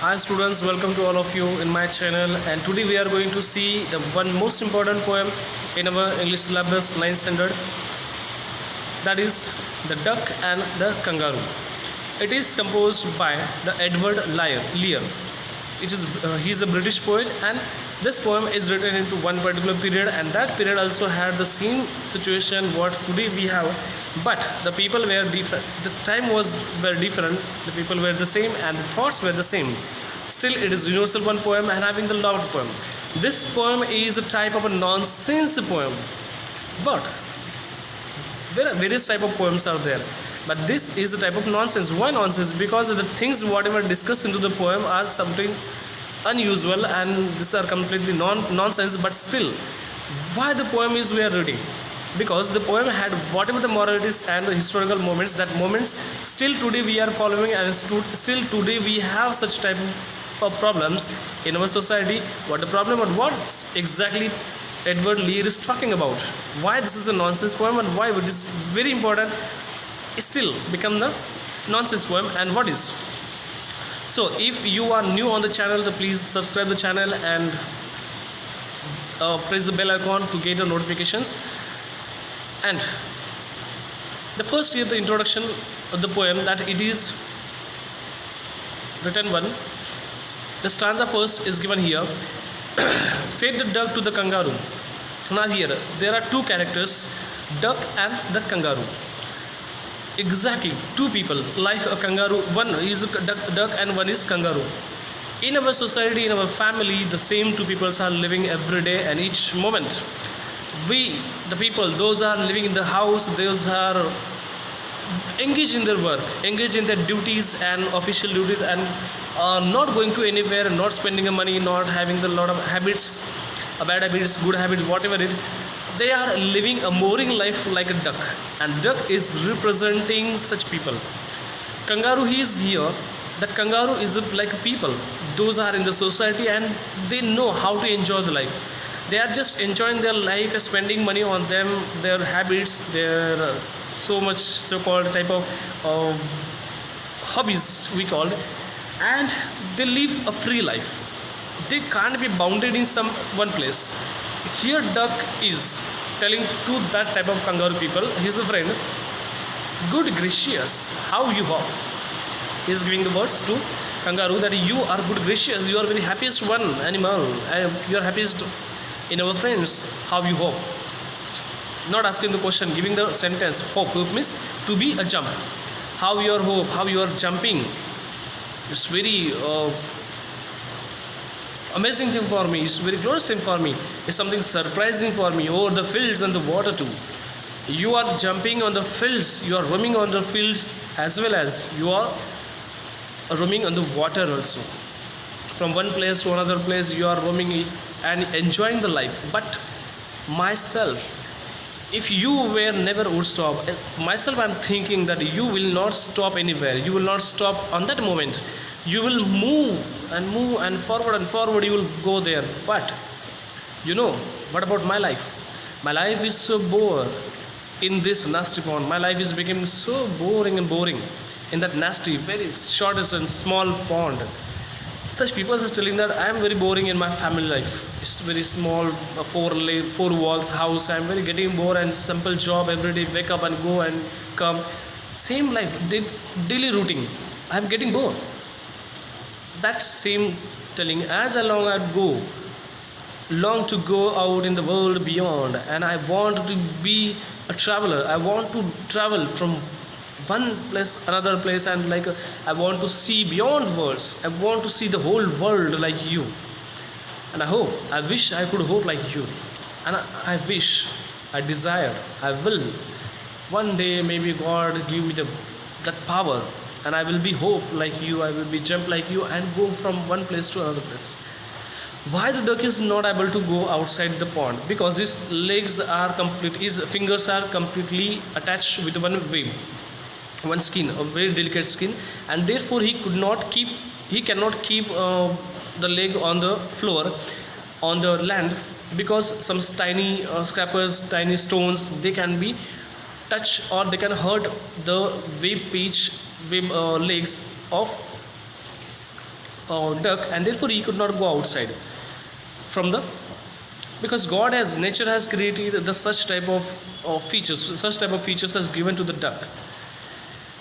Hi students, welcome to all of you in my channel, and today we are going to see the one most important poem in our English syllabus 9th standard, that is The Duck and the Kangaroo. It is composed by the Edward Lear. He is a British poet, and this poem is written into one particular period, and that period also had the same situation what today we have, but the people were different. The time was very different. The people were the same, and the thoughts were the same. Still, it is universal one poem and having the loud poem. This poem is a type of a nonsense poem, but various type of poems are there, but this is a type of nonsense. Why nonsense? Because the things whatever discussed into the poem are something unusual, and these are completely nonsense. But still, why the poem is we are reading? Because the poem had whatever the moralities and the historical moments, that moments still today we are following, and still today we have such type of problems in our society. What the problem, and what exactly Edward Lear is talking about? Why this is a nonsense poem, and why it is very important still become the nonsense poem, and what is? So if you are new on the channel, so please subscribe the channel and press the bell icon to get the notifications. And the first is the introduction of the poem, that it is written one. The stanza first is given here. Said the duck to the kangaroo. Now here there are two characters, duck and the kangaroo. Exactly two people like a kangaroo. One is a duck and one is kangaroo. In our society, in our family, the same two peoples are living every day and each moment. We, the people, those are living in the house, those are engaged in their work, engaged in their duties and official duties, and not going to anywhere, not spending money, not having a lot of habits, bad habits, good habits, whatever it. They are living a boring life like a duck, and duck is representing such people. Kangaroo, he is here. That kangaroo is like people. Those are in the society and they know how to enjoy the life. They are just enjoying their life, spending money on them, their habits, their so much so-called type of hobbies we call it, and they live a free life. They can't be bounded in some one place. Here duck is telling to that type of kangaroo people, he's a friend, good gracious, how you are. He is giving the words to kangaroo that you are good gracious, you are very happiest one animal, you are happiest in our friends, how you hope. Not asking the question, giving the sentence. Hope means to be a jump. How your hope, how you are jumping. It's very amazing thing for me. It's very glorious thing for me. It's something surprising for me. Over the fields and the water too. You are jumping on the fields. You are roaming on the fields, as well as you are roaming on the water also. From one place to another place, you are roaming and enjoying the life. But myself, if you were never would stop, myself I'm thinking that you will not stop anywhere. You will not stop on that moment. You will move and forward you will go there. But you know, what about my life? My life is so bored in this nasty pond. My life is becoming so boring in that nasty, very shortest and small pond. Such people are telling that I am very boring in my family life. It's very small, four walls house. I am very getting bored, and simple job every day, wake up and go and come. Same life, daily routine. I am getting bored. That same telling, as long I long to go out in the world beyond, and I want to be a traveler. I want to travel from one place another place, and like I want to see beyond worlds. I want to see the whole world like you, and I wish I could hope like you, and I wish, I desire, I will one day maybe God give me that power, and I will be hope like you, I will be jump like you and go from one place to another place. Why the duck is not able to go outside the pond? Because his legs are complete, his fingers are completely attached with one web, one skin, a very delicate skin, and therefore he cannot keep the leg on the floor, on the land, because some tiny scrappers, tiny stones, they can be touch or they can hurt the web legs of duck, and therefore he could not go outside from the, because God has, nature has created the such type of features, such type of features has given to the duck.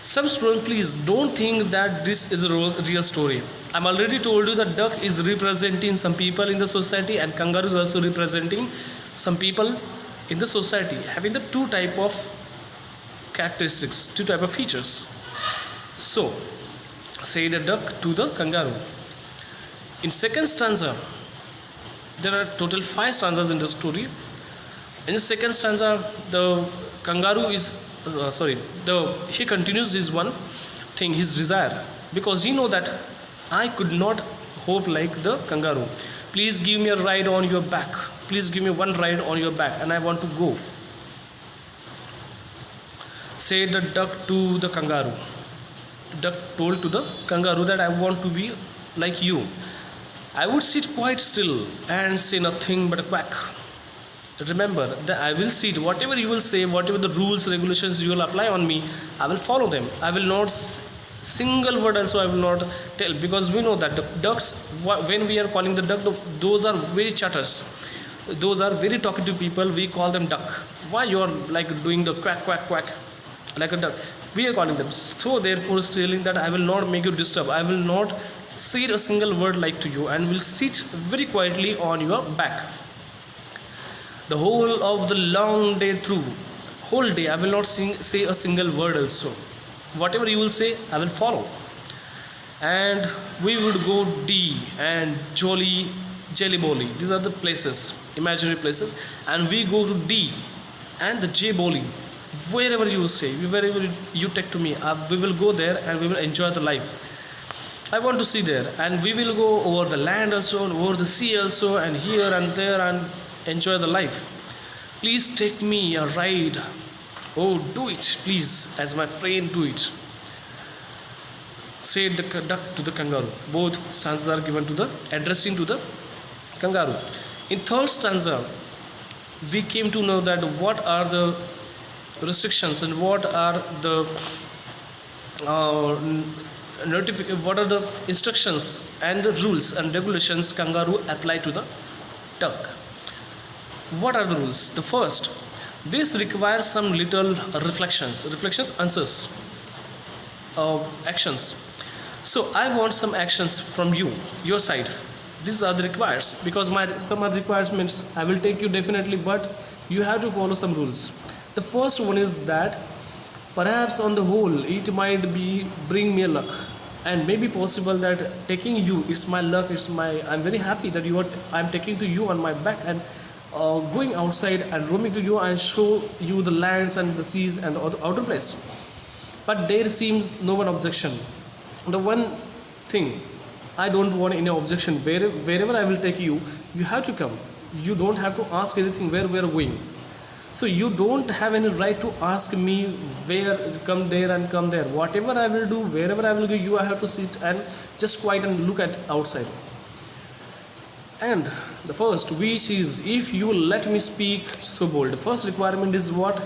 Some students, please don't think that this is a real story. I'm already told you that duck is representing some people in the society, and kangaroo is also representing some people in the society, having the two type of characteristics, two type of features. So, say the duck to the kangaroo. In second stanza, there are total 5 stanzas in the story. In the second stanza, the kangaroo is he continues his one thing, his desire, because he know that I could not hope like the kangaroo. Please give me a ride on your back. Please give me one ride on your back, and I want to go. Say the duck to the kangaroo. Duck told to the kangaroo that I want to be like you. I would sit quite still and say nothing but a quack. Remember that I will sit, whatever you will say, whatever the rules, regulations you will apply on me, I will follow them. I will not single word also I will not tell, because we know that the ducks, when we are calling the duck, those are very chatters. Those are very talkative people. We call them duck. Why you are like doing the quack quack quack like a duck? We are calling them. So therefore telling that I will not make you disturb. I will not say a single word like to you, and will sit very quietly on your back. The whole of the long day through, whole day I will not say a single word also. Whatever you will say, I will follow. And we would go D and Jolly, Jelly Bolly. These are the places, imaginary places. And we go to D and the J Bolly. Wherever you say, wherever you take to me, we will go there and we will enjoy the life. I want to see there. And we will go over the land also, and over the sea also, and here and there, and enjoy the life. Please take me a ride. Oh, do it, please, as my friend, do it. Said the duck to the kangaroo. Both stanzas are given to the addressing to the kangaroo. In third stanza, we came to know that what are the restrictions and what are the what are the instructions and the rules and regulations kangaroo apply to the duck. What are the rules? The first, this requires some little reflections, answers, actions. So I want some actions from you, your side. These are the requires, because some are requirements I will take you definitely, but you have to follow some rules. The first one is that perhaps on the whole it might be bring me luck, and maybe possible that taking you, it's my luck, I'm very happy that I'm taking to you on my back, and going outside and roaming to you and show you the lands and the seas and the outer place. But there seems no one objection. The one thing, I don't want any objection. Wherever I will take you, you have to come. You don't have to ask anything where we are going. So you don't have any right to ask me where, come there and come there. Whatever I will do, wherever I will go, you have to sit and just quiet and look at outside. And the first, which is, if you let me speak so bold. The first requirement is what?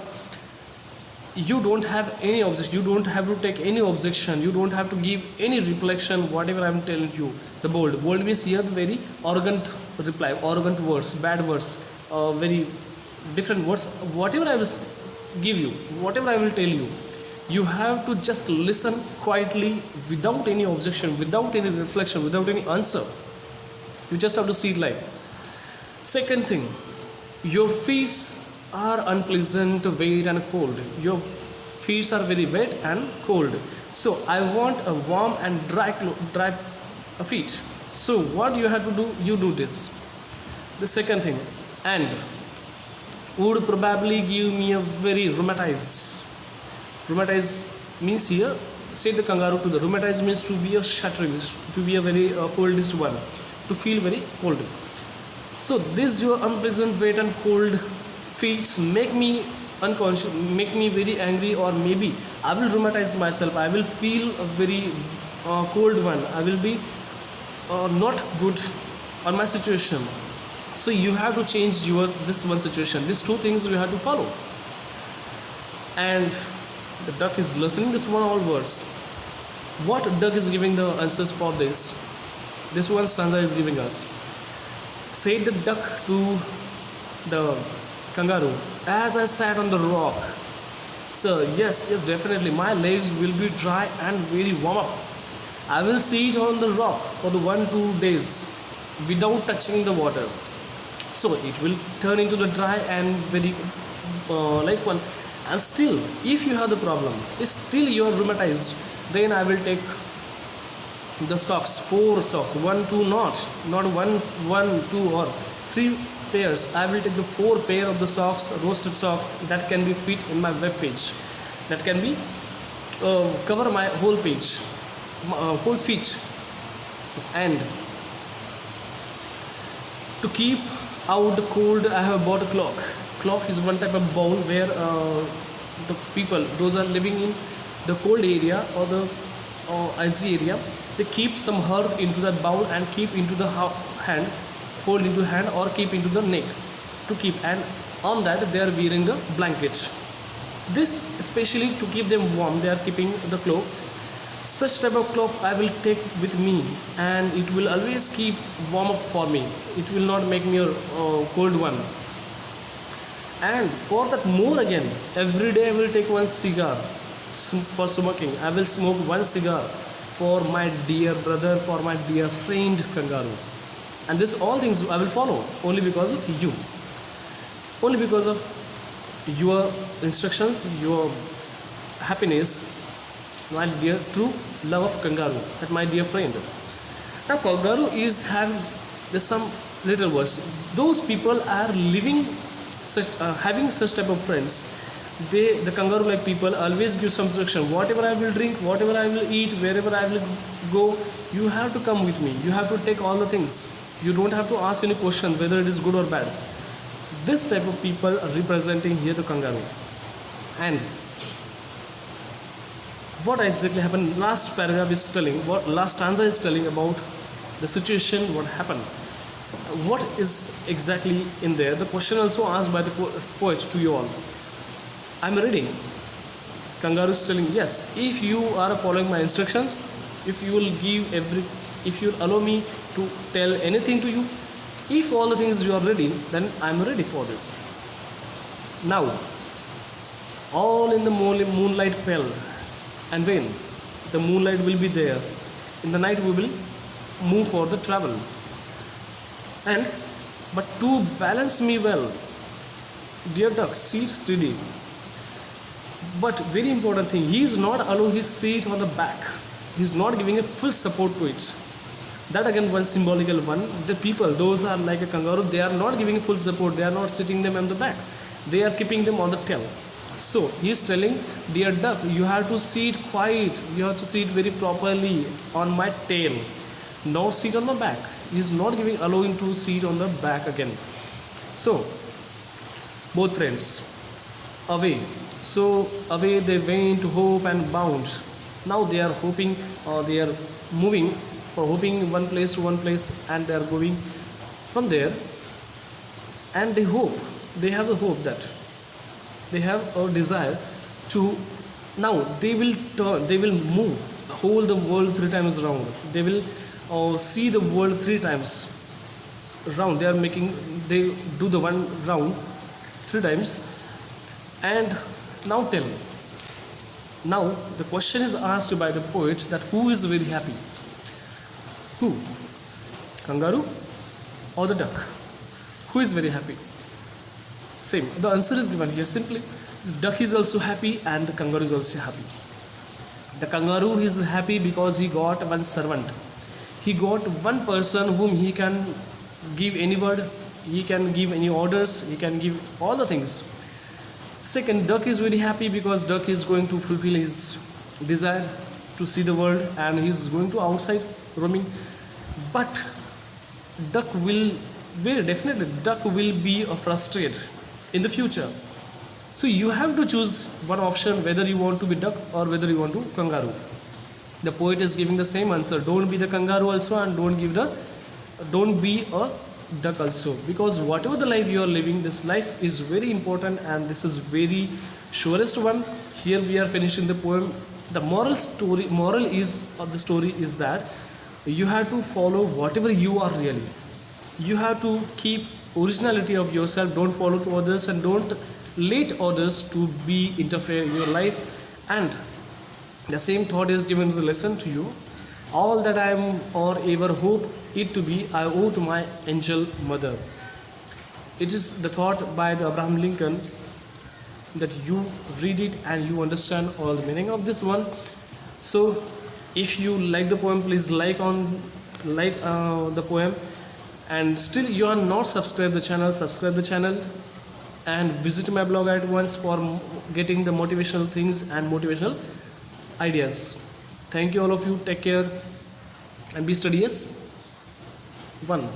You don't have any objection. You don't have to take any objection. You don't have to give any reflection, whatever I am telling you. The bold. Bold means here the very arrogant reply, arrogant words, bad words, very different words. Whatever I will give you, whatever I will tell you, you have to just listen quietly without any objection, without any reflection, without any answer. You just have to see it like. Second thing, your feet are unpleasant, wet and cold. Your feet are very wet and cold. So I want a warm and dry feet. So what you have to do, you do this. The second thing, and would probably give me a very rheumatized. Rheumatized means here, say the kangaroo to the rheumatized means to be a shuddering, to be a very coldest one, to feel very cold. So this your unpleasant wet and cold feet make me unconscious, make me very angry, or maybe I will rheumatize myself. I will feel a very cold one. I will be not good on my situation. So you have to change this one situation. These two things you have to follow. And the duck is listening to this one all words. What duck is giving the answers for this? This one stanza is giving us. Said the duck to the kangaroo, as I sat on the rock, sir, yes, definitely, my legs will be dry and very warm up. I will sit on the rock for the 1-2 days without touching the water. So it will turn into the dry and very like one. And still, if you have the problem, if still you are rheumatized, then I will take the socks, 4 socks, 1, 2, not one, 2 or 3 pairs. I will take the 4 pair of the socks, roasted socks, that can be fit in my web page, that can be cover my whole page, whole feet. And to keep out the cold, I have bought a clock. Clock is one type of bowl where the people, those are living in the cold area or the icy area, they keep some earth into that bowl and keep into the hand, hold into hand or keep into the neck to keep, and on that they are wearing the blanket. This especially to keep them warm, they are keeping the cloak. Such type of cloak I will take with me, and it will always keep warm up for me. It will not make me a cold one. And for that more again, every day I will take one cigar for smoking. I will smoke one cigar for my dear brother, for my dear friend kangaroo. And this all things I will follow only because of you, only because of your instructions, your happiness, my dear true love of kangaroo, that my dear friend. Now kangaroo has some little words. Those people are living such having such type of friends. The kangaroo like people always give some instruction. Whatever I will drink, whatever I will eat, wherever I will go, you have to come with me. You have to take all the things. You don't have to ask any question whether it is good or bad. This type of people are representing here the kangaroo. And what exactly happened? Last paragraph is telling, what last stanza is telling about the situation, what happened. What is exactly in there? The question also asked by the poet to you all. I'm reading. Kangaroo is telling, yes, if you are following my instructions, if you will allow me to tell anything to you, if all the things you are ready, then I'm ready for this. Now, all in the moonlight pale, and when the moonlight will be there, in the night we will move for the travel. And but to balance me well, dear duck, sit steady. But very important thing, he is not allowing his seat on the back. He is not giving a full support to it. That again one symbolical one. The people, those are like a kangaroo, they are not giving full support. They are not sitting them on the back. They are keeping them on the tail. So he is telling, dear duck, you have to sit quiet. You have to sit very properly on my tail. Not sit on the back. He is not allowing to sit on the back again. So both friends away. So away they went, hope and bound. Now they are hoping, or they are moving for hoping one place to one place, and they are going from there. And they hope, they have the hope that they have a desire to, now they will turn, they will move, hold the world 3 times round. They will see the world 3 times round. They do the one round 3 times. And now tell me. Now the question is asked by the poet that who is very happy? Who? Kangaroo or the duck? Who is very happy? Same. The answer is given here simply. The duck is also happy and the kangaroo is also happy. The kangaroo is happy because he got one servant. He got one person whom he can give any word, he can give any orders, he can give all the things. Second, duck is very happy because duck is going to fulfill his desire to see the world, and he is going to outside roaming. But duck will, very definitely, duck will be frustrated in the future. So you have to choose one option, whether you want to be duck or whether you want to kangaroo. The poet is giving the same answer. Don't be the kangaroo also, and don't be a duck also, because whatever the life you are living, this life is very important, and this is very surest one. Here we are finishing the poem. The moral of the story is that You have to follow whatever you are really. You have to keep originality of yourself. Don't follow to others, and don't let others to be interfere in your life. And the same thought is given to the lesson to you. All that I am or ever hope it to be, I owe to my angel mother. It is the thought by the Abraham Lincoln, that you read it and you understand all the meaning of this one. So if you like the poem, please like the poem. And still you are not subscribed the channel, subscribe the channel and visit my blog at once for getting the motivational things and motivational ideas. Thank you all of you. Take care and be studious. 1